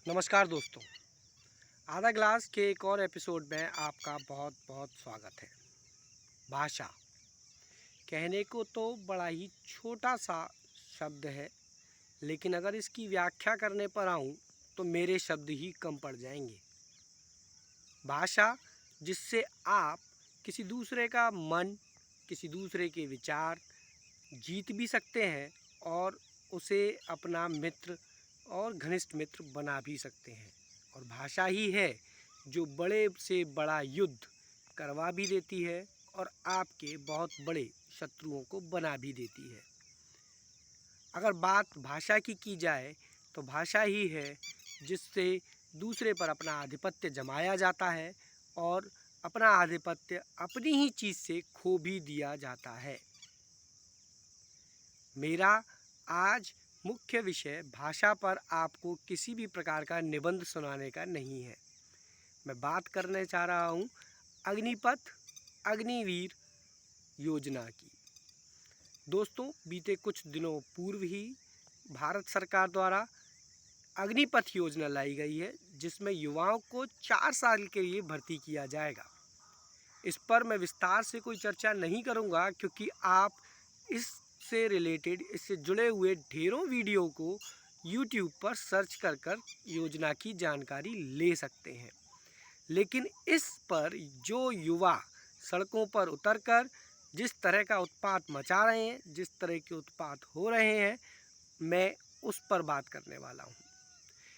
नमस्कार दोस्तों। आधा ग्लास के एक और एपिसोड में आपका बहुत बहुत स्वागत है। भाषा कहने को तो बड़ा ही छोटा सा शब्द है, लेकिन अगर इसकी व्याख्या करने पर आऊँ तो मेरे शब्द ही कम पड़ जाएंगे। भाषा जिससे आप किसी दूसरे का मन, किसी दूसरे के विचार जीत भी सकते हैं और उसे अपना मित्र और घनिष्ठ मित्र बना भी सकते हैं। और भाषा ही है जो बड़े से बड़ा युद्ध करवा भी देती है और आपके बहुत बड़े शत्रुओं को बना भी देती है। अगर बात भाषा की जाए तो भाषा ही है जिससे दूसरे पर अपना आधिपत्य जमाया जाता है और अपना आधिपत्य अपनी ही चीज़ से खो भी दिया जाता है। मेरा आज मुख्य विषय भाषा पर आपको किसी भी प्रकार का निबंध सुनाने का नहीं है। मैं बात करने चाह रहा हूँ अग्निपथ अग्निवीर योजना की। दोस्तों, बीते कुछ दिनों पूर्व ही भारत सरकार द्वारा अग्निपथ योजना लाई गई है, जिसमें युवाओं को 4 साल के लिए भर्ती किया जाएगा। इस पर मैं विस्तार से कोई चर्चा नहीं करूंगा, क्योंकि आप इससे जुड़े हुए ढेरों वीडियो को YouTube पर सर्च कर योजना की जानकारी ले सकते हैं। लेकिन इस पर जो युवा सड़कों पर उतरकर जिस तरह का उत्पात मचा रहे हैं, जिस तरह के उत्पात हो रहे हैं, मैं उस पर बात करने वाला हूँ।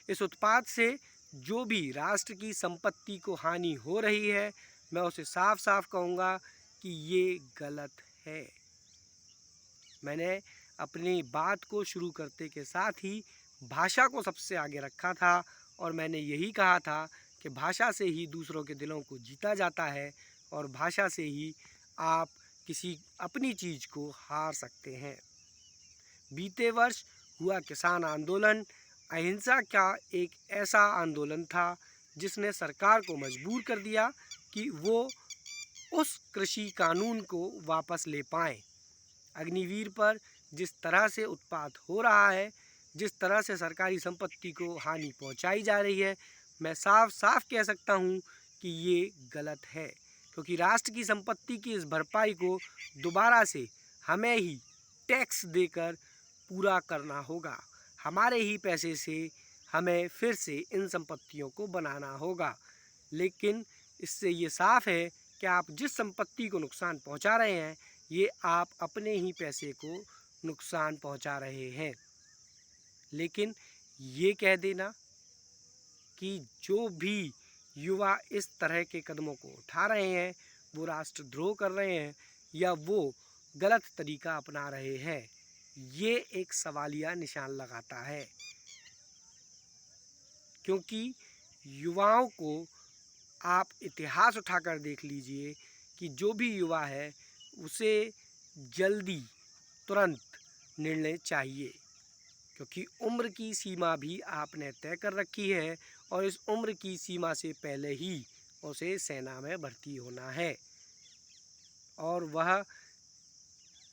इस उत्पात से जो भी राष्ट्र की संपत्ति को हानि हो रही है, मैं उसे साफ साफ कहूँगा कि ये गलत है। मैंने अपनी बात को शुरू करते के साथ ही भाषा को सबसे आगे रखा था और मैंने यही कहा था कि भाषा से ही दूसरों के दिलों को जीता जाता है और भाषा से ही आप किसी अपनी चीज़ को हार सकते हैं। बीते वर्ष हुआ किसान आंदोलन अहिंसा का एक ऐसा आंदोलन था जिसने सरकार को मजबूर कर दिया कि वो उस कृषि कानून को वापस ले पाएँ। अग्निवीर पर जिस तरह से उत्पात हो रहा है, जिस तरह से सरकारी संपत्ति को हानि पहुंचाई जा रही है, मैं साफ साफ कह सकता हूं कि ये गलत है, क्योंकि राष्ट्र की संपत्ति की इस भरपाई को दोबारा से हमें ही टैक्स देकर पूरा करना होगा। हमारे ही पैसे से हमें फिर से इन संपत्तियों को बनाना होगा। लेकिन इससे ये साफ है कि आप जिस संपत्ति को नुकसान पहुंचा रहे हैं, ये आप अपने ही पैसे को नुकसान पहुंचा रहे हैं। लेकिन ये कह देना कि जो भी युवा इस तरह के कदमों को उठा रहे हैं, वो राष्ट्रद्रोह कर रहे हैं या वो गलत तरीका अपना रहे हैं, ये एक सवालिया निशान लगाता है। क्योंकि युवाओं को आप इतिहास उठाकर देख लीजिए कि जो भी युवा है उसे जल्दी तुरंत निर्णय चाहिए, क्योंकि उम्र की सीमा भी आपने तय कर रखी है और इस उम्र की सीमा से पहले ही उसे सेना में भर्ती होना है और वह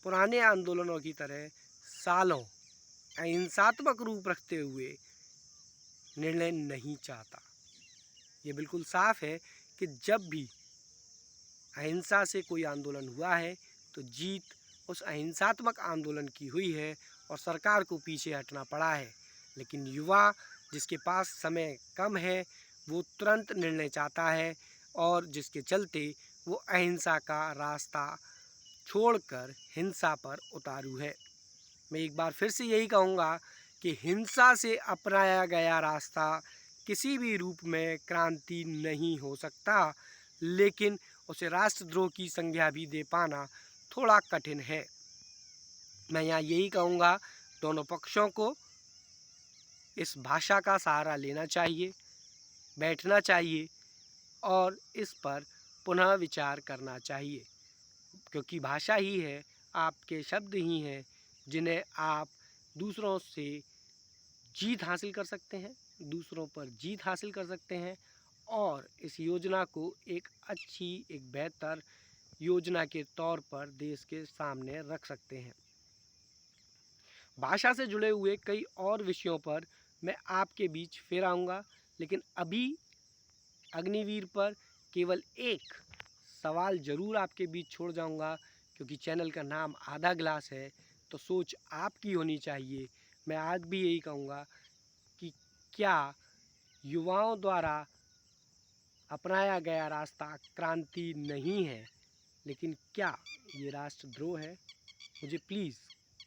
पुराने आंदोलनों की तरह सालों अहिंसात्मक रूप रखते हुए निर्णय नहीं चाहता। ये बिल्कुल साफ है कि जब भी अहिंसा से कोई आंदोलन हुआ है तो जीत उस अहिंसात्मक आंदोलन की हुई है और सरकार को पीछे हटना पड़ा है। लेकिन युवा जिसके पास समय कम है, वो तुरंत निर्णय चाहता है और जिसके चलते वो अहिंसा का रास्ता छोड़कर हिंसा पर उतारू है। मैं एक बार फिर से यही कहूँगा कि हिंसा से अपनाया गया रास्ता किसी भी रूप में क्रांति नहीं हो सकता, लेकिन उसे राष्ट्रद्रोह की संज्ञा भी दे पाना थोड़ा कठिन है। मैं यहाँ यही कहूँगा, दोनों पक्षों को इस भाषा का सहारा लेना चाहिए, बैठना चाहिए और इस पर पुनः विचार करना चाहिए, क्योंकि भाषा ही है, आपके शब्द ही हैं जिन्हें आप दूसरों से जीत हासिल कर सकते हैं, दूसरों पर जीत हासिल कर सकते हैं और इस योजना को एक अच्छी, एक बेहतर योजना के तौर पर देश के सामने रख सकते हैं। भाषा से जुड़े हुए कई और विषयों पर मैं आपके बीच फिर आऊँगा। लेकिन अभी अग्निवीर पर केवल एक सवाल ज़रूर आपके बीच छोड़ जाऊँगा, क्योंकि चैनल का नाम आधा ग्लास है तो सोच आपकी होनी चाहिए। मैं आज भी यही कहूँगा कि क्या युवाओं द्वारा अपनाया गया रास्ता क्रांति नहीं है, लेकिन क्या ये राष्ट्रद्रोह है? मुझे प्लीज़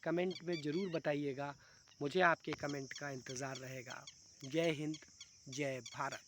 कमेंट में ज़रूर बताइएगा। मुझे आपके कमेंट का इंतज़ार रहेगा। जय हिंद, जय भारत।